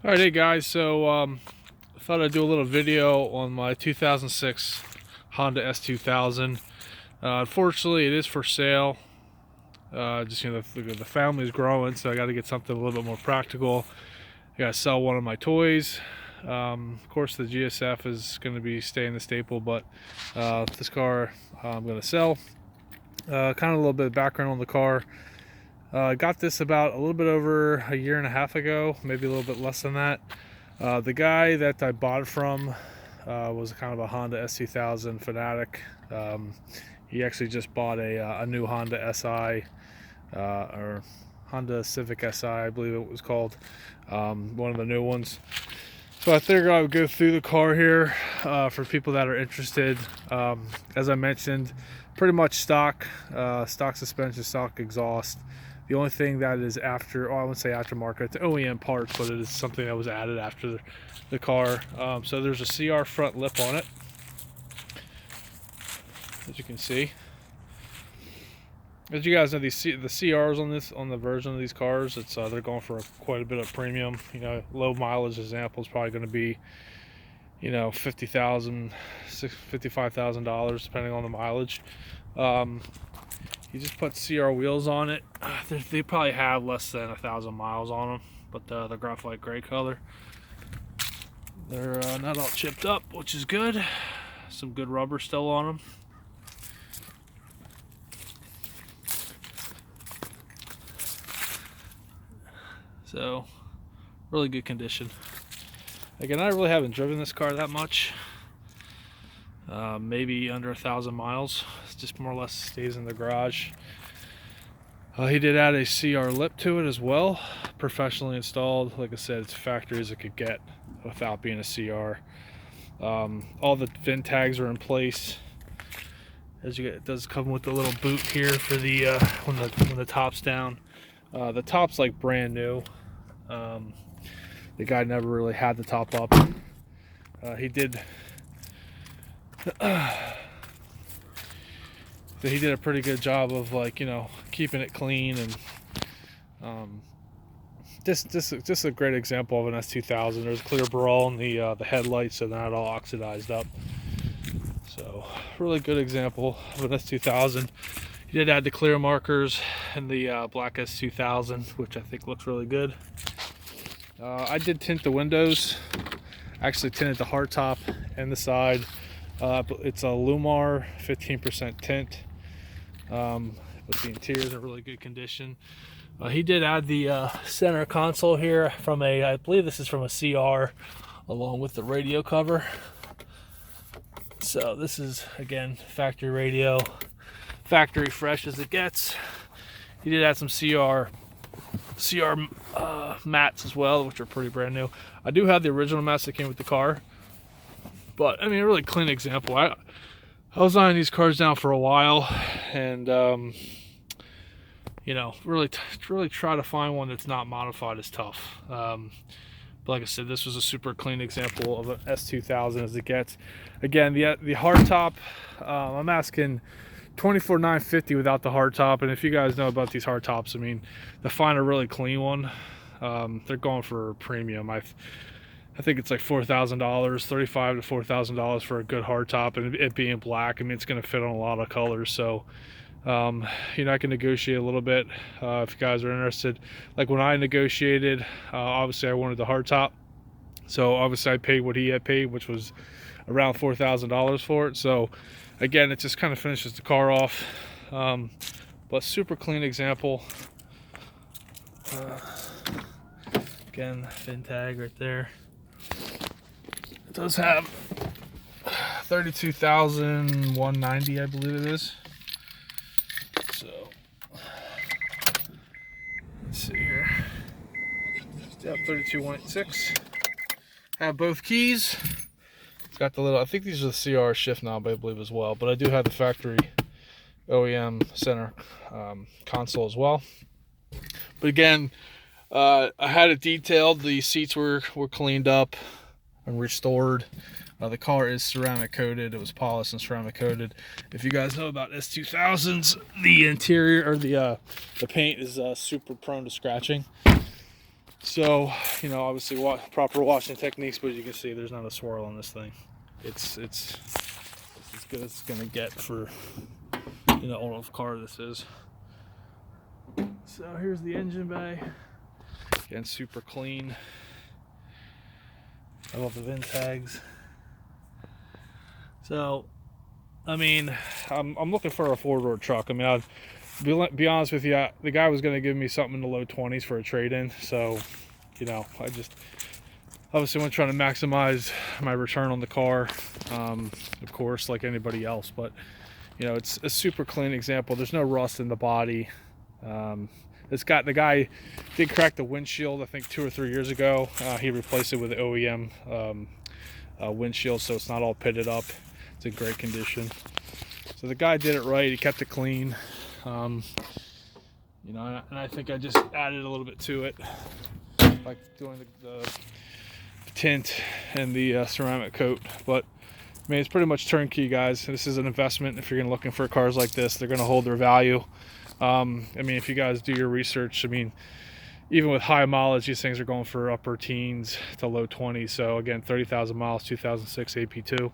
All right, hey guys. So I thought I'd do a little video on my 2006 Honda S2000. Unfortunately, it is for sale. Just the family's growing, so I got to get something a little bit more practical. I got to sell one of my toys. Of course, the GSF is going to be staying the staple, but this car I'm going to sell. Kind of a little bit of background on the car. I got this about a little bit over a year and a half ago, maybe a little bit less than that. The guy that I bought it from was kind of a Honda S2000 fanatic. He actually just bought a new Honda SI, or Honda Civic SI, I believe it was called, one of the new ones. So I figured I would go through the car here for people that are interested. As I mentioned, pretty much stock suspension, stock exhaust. The only thing that is after, I wouldn't say aftermarket, it's OEM parts, but it is something that was added after the car. So there's a CR front lip on it, as you can see. As you guys know, the CRs on the version of these cars, it's they're going for quite a bit of premium. You know, low mileage example is probably going to be, you know, $50,000, $55,000 depending on the mileage. You just put CR wheels on it. They probably have less than 1,000 miles on them, but they're graphite gray color. They're not all chipped up, which is good. Some good rubber still on them. So, really good condition. Again, I really haven't driven this car that much. Maybe under 1,000 miles. It just more or less stays in the garage. He did add a CR lip to it as well, professionally installed. Like I said, it's factory as it could get without being a CR. All the VIN tags are in place. It does come with a little boot here for the when the top's down. The top's like brand new. The guy never really had the top up. He did a pretty good job of, like, you know, keeping it clean, and just a great example of an S2000. There's clear burl in the headlights, so not all oxidized up. So really good example of an S2000. He did add the clear markers in the black S2000, which I think looks really good. I did tint the windows. Actually tinted the hardtop and the side. It's a Lumar 15% tint. But the interior is in really good condition. He did add the center console here from I believe this is from a CR, along with the radio cover. So this is, again, factory radio, factory fresh as it gets. He did add some CR mats as well, which are pretty brand new. I do have the original mats that came with the car, but I mean, a really clean example. I was eyeing these cars down for a while, and you know, really try to find one that's not modified is tough. But like I said, this was a super clean example of an S2000 as it gets. Again, the hardtop, I'm asking $24,950 without the hardtop. And if you guys know about these hardtops, I mean, to find a really clean one, they're going for premium. I think it's like $4,000, $3,500 to $4,000 for a good hardtop, and it being black, I mean, it's going to fit on a lot of colors. So, you know, I can negotiate a little bit if you guys are interested. Like when I negotiated, obviously I wanted the hardtop, so obviously I paid what he had paid, which was around $4,000 for it. So again, it just kind of finishes the car off. But super clean example. Again, VIN tag right there. It does have 32,190, I believe it is. So let's see here. Yep, 32,186. Have both keys. It's got the little, I think these are the CR shift knob, I believe, as well. But I do have the factory OEM center console as well. But again, I had it detailed. The seats were cleaned up and restored. The car is ceramic coated. It was polished and ceramic coated. If you guys know about S2000s, the interior or the paint is super prone to scratching. So, you know, obviously proper washing techniques, but you can see there's not a swirl on this thing. It's as good as it's gonna get for, you know, old enough car this is. So here's the engine bay. Again, super clean. I love the VIN tags. So, I mean, I'm looking for a four-door truck. I mean, I'll be honest with you, the guy was going to give me something in the low 20s for a trade-in. So, you know, I just obviously want to try to maximize my return on the car, of course, like anybody else. But, you know, it's a super clean example. There's no rust in the body. The guy did crack the windshield, I think 2 or 3 years ago. He replaced it with the OEM windshield, so it's not all pitted up. It's in great condition. So the guy did it right. He kept it clean. You know, and I think I just added a little bit to it, like doing the tint and the ceramic coat. But I mean, it's pretty much turnkey, guys. This is an investment. If you're looking for cars like this, they're going to hold their value. I mean, if you guys do your research, I mean, even with high mileage, these things are going for upper teens to low 20s. So again, 30,000 miles, 2006 AP2,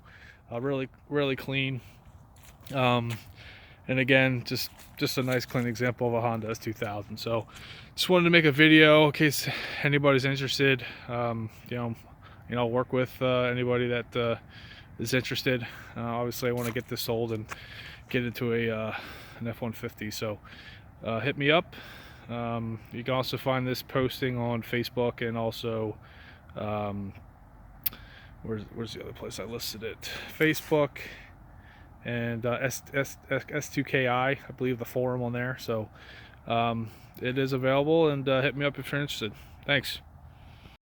really clean. And again, just a nice clean example of a Honda S2000. So just wanted to make a video in case anybody's interested. You know, I'll work with anybody that is interested. Obviously, I want to get this sold and get into an F-150. So hit me up. You can also find this posting on Facebook, and also where's the other place I listed it? Facebook and S2KI, I believe, the forum on there. So it is available, and hit me up if you're interested. Thanks.